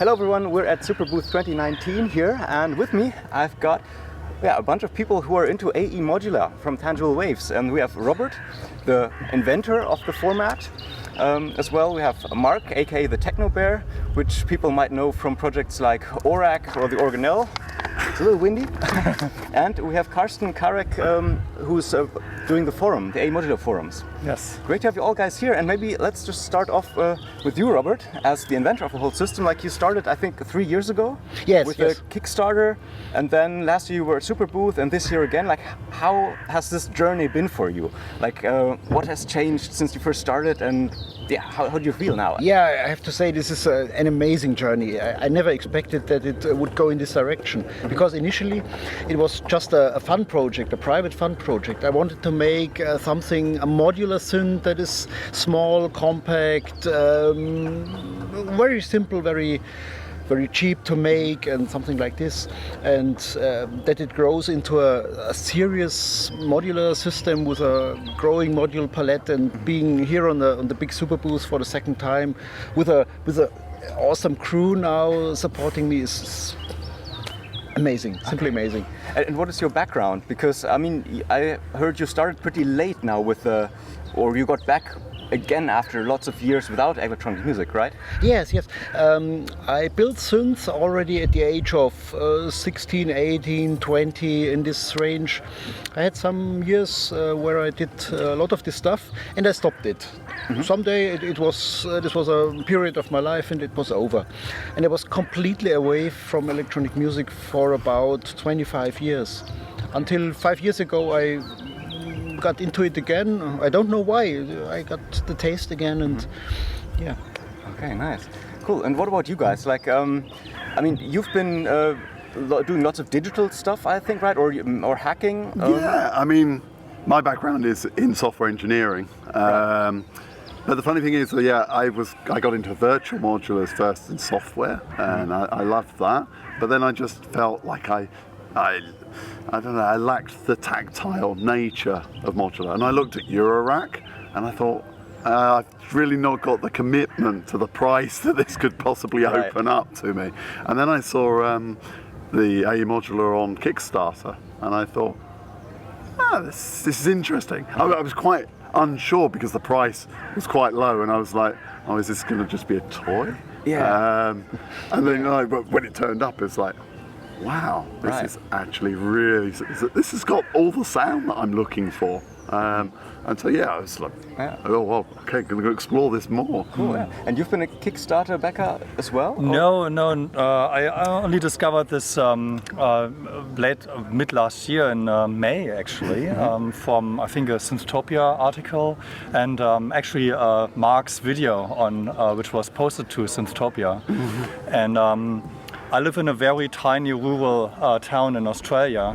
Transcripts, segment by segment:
Hello everyone, we're at Superbooth 2019 here, and with me I've got a bunch of people who are into AE Modular from Tangible Waves, and we have Robert, the inventor of the format. As well, we have Mark, aka the Technobear, which people might know from projects like ORAC or the Organelle. It's a little windy. And we have Carsten Careck, who's doing the forum, the A Modular forums. Yes. Great to have you all guys here, and maybe let's just start off with you, Robert, as the inventor of the whole system. Like, you started, I think, 3 years ago. Yes, with yes. a Kickstarter, and then last year you were at Superbooth, and this year again. Like, how has this journey been for you? Like, what has changed since you first started, and yeah, how do you feel now? Yeah, I have to say this is an amazing journey. I never expected that it would go in this direction, because initially it was just a fun project, a private fun project. I wanted to make something, a modular synth that is small, compact, very simple, very cheap to make, and something like this, and that it grows into a serious modular system with a growing module palette, and being here on the big Superbooth for the second time with a awesome crew now supporting me is amazing, simply amazing. And what is your background? Because I mean, I heard you started pretty late now with or you got back again after lots of years without electronic music, right? Yes. I built synths already at the age of 16, 18, 20, in this range. I had some years where I did a lot of this stuff, and I stopped it. Someday this was a period of my life, and it was over. And I was completely away from electronic music for about 25 years. Until 5 years ago, I got into it again. I don't know why. I got the taste again, and yeah. Okay, nice, cool. And what about you guys? Like, I mean, you've been doing lots of digital stuff, I think, right? Or hacking? Yeah, I mean, my background is in software engineering. But the funny thing is, I got into virtual modulars first in software, and I loved that. But then I just felt like I don't know, I lacked the tactile nature of modular. And I looked at ORAC and I thought, I've really not got the commitment to the price that this could possibly open up to me. And then I saw the AE Modular on Kickstarter, and I thought, this is interesting. I was quite unsure because the price was quite low, and I was like, oh, is this going to just be a toy? Yeah. And then when it turned up, it's like, wow, this is actually really, this has got all the sound that I'm looking for. And so I was like, oh, well, okay, going to explore this more. Cool, yeah. And you've been a Kickstarter backer as well? No, I only discovered this mid last year in May, actually, from, I think, a Synthtopia article, and actually Mark's video on which was posted to Synthtopia. And I live in a very tiny rural town in Australia,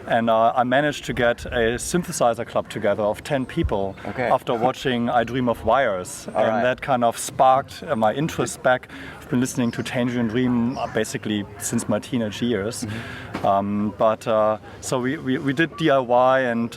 and I managed to get a synthesizer club together of 10 people after watching I Dream of Wires, and that kind of sparked my interest back. I've been listening to Tangerine Dream basically since my teenage years, so we did DIY, and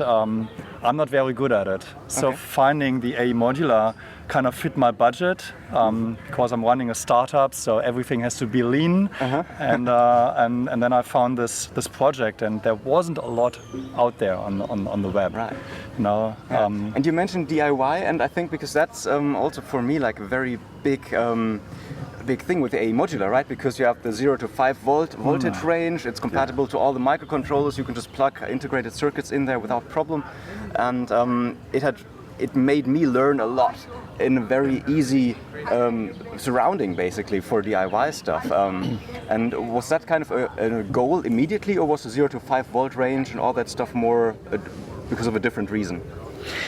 I'm not very good at it. So finding the AE Modular kind of fit my budget, because I'm running a startup, so everything has to be lean. And then I found this project, and there wasn't a lot out there on the web. Right. You know, and you mentioned DIY, and I think because that's also for me like a very big thing with the AE Modular, right? Because you have the 0 to 5 volt voltage range. It's compatible to all the microcontrollers. You can just plug integrated circuits in there without problem, and it made me learn a lot in a very easy surrounding, basically, for DIY stuff. And was that kind of a goal immediately, or was the 0 to 5 volt range and all that stuff more because of a different reason?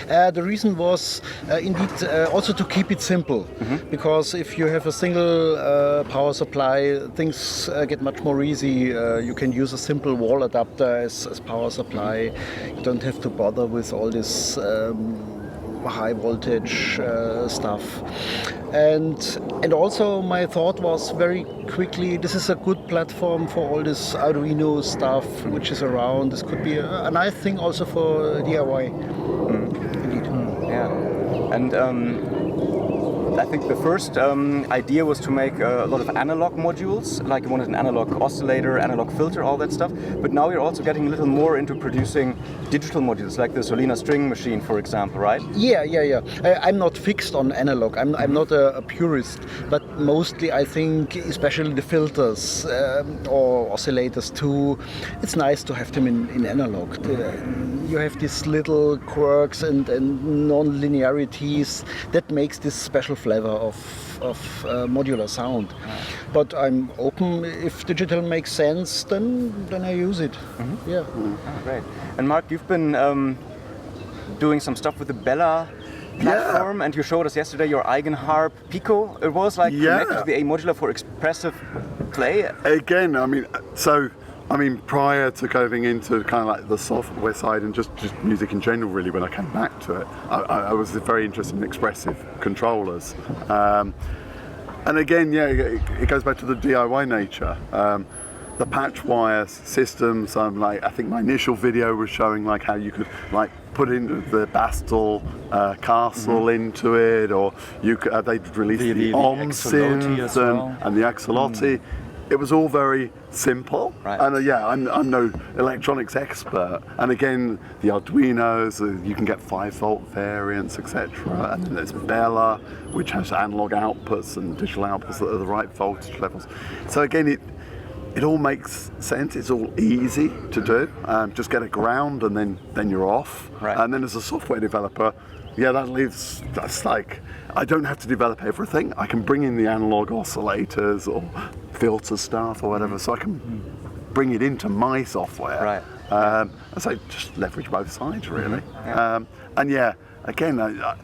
The reason was indeed also to keep it simple, because if you have a single power supply, things get much more easy. You can use a simple wall adapter as power supply. You don't have to bother with all this high voltage stuff. And also my thought was very quickly, this is a good platform for all this Arduino stuff which is around. This could be a nice thing also for DIY. Indeed. Yeah. And I think the first idea was to make a lot of analog modules, like you wanted an analog oscillator, analog filter, all that stuff. But now you're also getting a little more into producing digital modules, like the Solina string machine, for example, right? Yeah. I'm not fixed on analog. I'm not a purist, but mostly I think, especially the filters or oscillators too, it's nice to have them in analog. You have these little quirks and non-linearities that makes this special flavor of modular sound. But I'm open. If digital makes sense, then I use it. Yeah. Oh, great. And Mark, you've been doing some stuff with the Bella platform, and you showed us yesterday your Eigenharp Pico. It was like connected to the A-Modular for expressive play. Again, I mean, prior to going into kind of like the software side and just music in general, really, when I came back to it, I was very interested in expressive controllers. And again, it goes back to the DIY nature. The patch wire systems, I think my initial video was showing like how you could like put in the Bastel castle into it, or you could, they'd release the OM synth and the Axolotti. It was all very simple, and I'm no electronics expert. And again, the Arduinos, you can get 5-volt variants, etc. And then there's Bella, which has analog outputs and digital outputs that are the right voltage levels. So again, it all makes sense. It's all easy to do. Just get a ground, and then you're off. And then as a software developer, that's like, I don't have to develop everything. I can bring in the analog oscillators or filter stuff or whatever, so I can bring it into my software. And so just leverage both sides, really. Again, I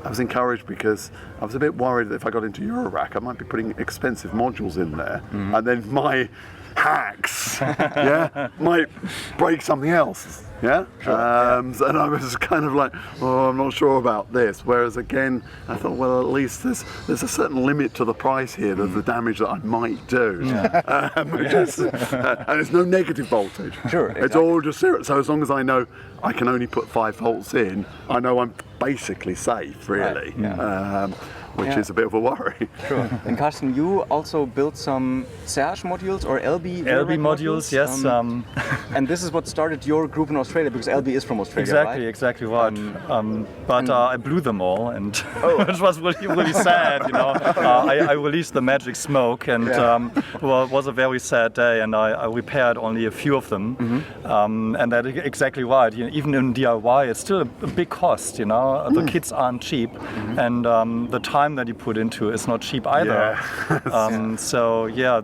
was encouraged because I was a bit worried that if I got into ORAC, I might be putting expensive modules in there, and then my hacks might break something else. And I was kind of like, I'm not sure about this. Whereas again, I thought, well, at least there's a certain limit to the price here of the damage that I might do. And there's no negative voltage. It's all just zero. So as long as I know I can only put 5 volts in, I know I'm basically safe, really. Which is a bit of a worry. And Carsten, you also built some Serge modules or LB modules, yes. And this is what started your group in Australia, because LB is from Australia, Exactly right. But I blew them all, and which was really sad. I released the Magic Smoke, and it was a very sad day. And I repaired only a few of them, and that's exactly right. Even in DIY, it's still a big cost. The kits aren't cheap, and the time that you put into is not cheap either.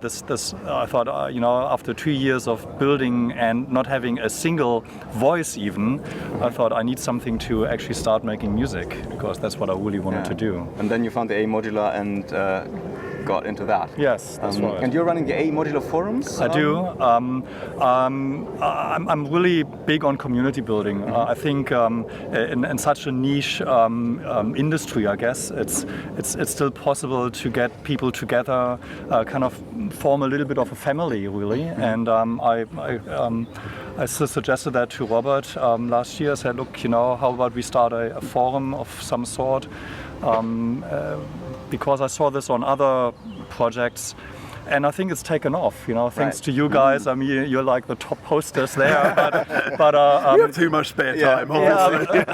This I thought, after 2 years of building and not having a single voice even, I thought I need something to actually start making music, because that's what I really wanted to do. And then you found the A-Modular and got into that. Yes, that's right. And you're running the AE Modular forums? I do. I'm really big on community building. I think in such a niche industry, I guess, it's still possible to get people together, kind of form a little bit of a family, really. And I suggested that to Robert last year. I said, look, how about we start a forum of some sort? Because I saw this on other projects, and I think it's taken off. Thanks to you guys. I mean, you're like the top posters there. But you have too much spare time, obviously.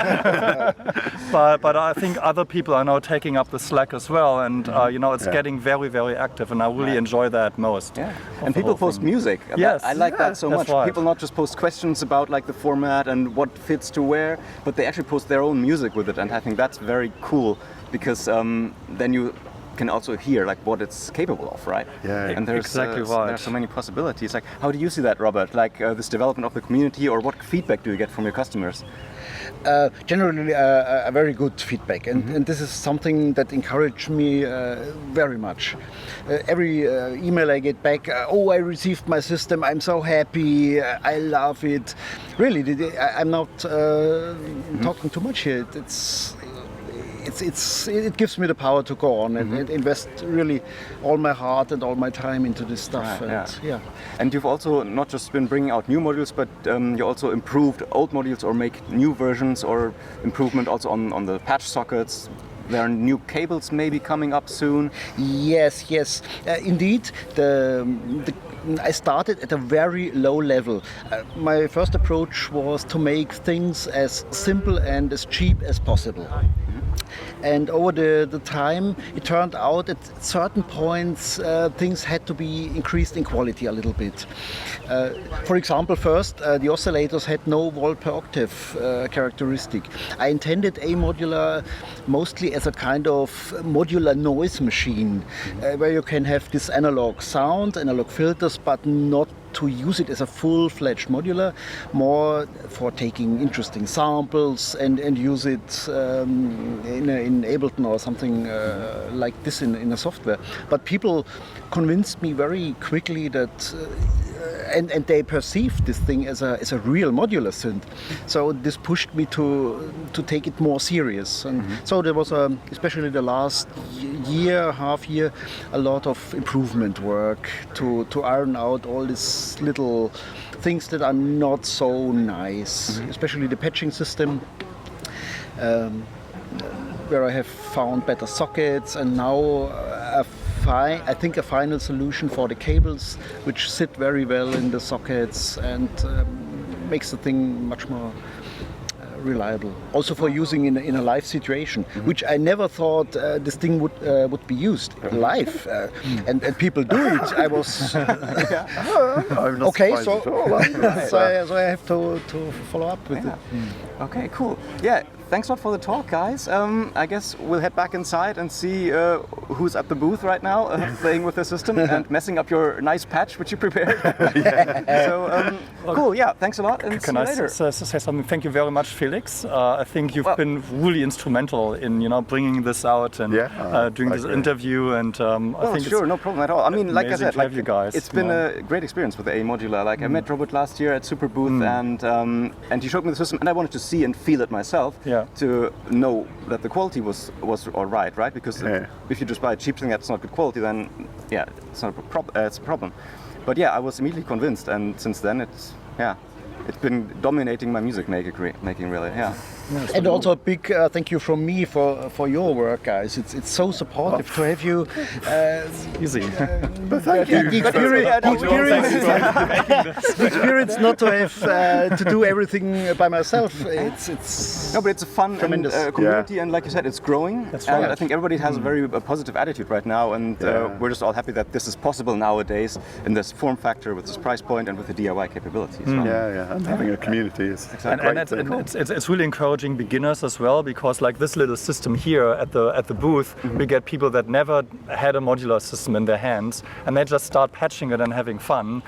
But I think other people are now taking up the slack as well, and it's getting very, very active, and I really enjoy that most. And people post music. Yes, I like that so much. Right. People not just post questions about like the format and what fits to where, but they actually post their own music with it, and I think that's very cool, because then you can also hear like what it's capable of, right? And there's exactly right. There's so many possibilities. Like, how do you see that, Robert? Like this development of the community, or what feedback do you get from your customers? Generally, a very good feedback, and this is something that encouraged me very much. Every email I get back, I received my system, I'm so happy, I love it. Really, I'm not talking too much here. It gives me the power to go on and invest really all my heart and all my time into this stuff. And you've also not just been bringing out new modules, but you also improved old modules or make new versions or improvement also on the patch sockets. there are new cables maybe coming up soon. Yes, yes, indeed. I started at a very low level. My first approach was to make things as simple and as cheap as possible. And over the time, it turned out at certain points things had to be increased in quality a little bit. For example, first, the oscillators had no volt per octave characteristic. I intended A-Modular mostly as a kind of modular noise machine, where you can have this analog sound, analog filters, but not to use it as a full-fledged modular, more for taking interesting samples and use it in Ableton or something like this in a software. But people convinced me very quickly that and they perceived this thing as a real modular synth. So this pushed me to take it more serious. And so there was, especially the last half year, a lot of improvement work to iron out all these little things that are not so nice, especially the patching system. Where I have found better sockets, and now I think a final solution for the cables, which sit very well in the sockets and makes the thing much more reliable. Also for using in a live situation, which I never thought this thing would be used live, and people do it. I was I'm not okay, surprised so at all. so I have to follow up with it. Okay, cool. Yeah, thanks a lot for the talk, guys. I guess we'll head back inside and see who's at the booth right now playing with the system and messing up your nice patch which you prepared. So, cool, yeah, thanks a lot and see you later. Can I say something? Thank you very much, Felix. I think you've been really instrumental in bringing this out and doing this interview. And I think sure, no problem at all. I mean, like I said, to have you guys, it's been a great experience with the A-Modular. Like I met Robert last year at Superbooth, and he showed me the system, and I wanted to see and feel it myself. To know that the quality was all right? Because if you just buy a cheap thing that's not good quality, then it's not it's a problem. But I was immediately convinced, and since then it's been dominating my music making really. And also a big thank you from me for your work, guys. It's so supportive to have you. Easy. But thank you. The experience not to have to do everything by myself. It's no, but it's a fun community, and like you said, it's growing. That's and right. I think everybody has a very positive attitude right now, and we're just all happy that this is possible nowadays in this form factor with this price point and with the DIY capabilities. And having a community is it's really encouraging beginners as well, because like this little system here at the booth, we get people that never had a modular system in their hands, and they just start patching it and having fun.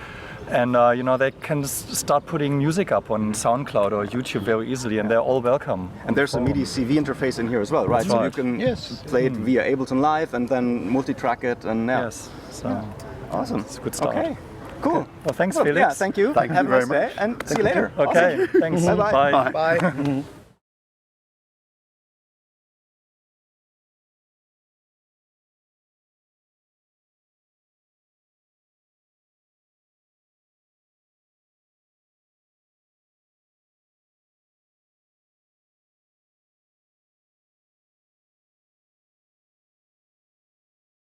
And they can start putting music up on SoundCloud or YouTube very easily, and they're all welcome. And there's a MIDI CV interface in here as well, right? That's So right. you can play it via Ableton Live and then multi-track it, and Yes, so awesome. it's a good start. Okay, cool. Well, thanks, Well, Felix. yeah, thank you. Thank you Have a very nice day, much. and see you later. Okay, thanks. Bye-bye. Bye. bye.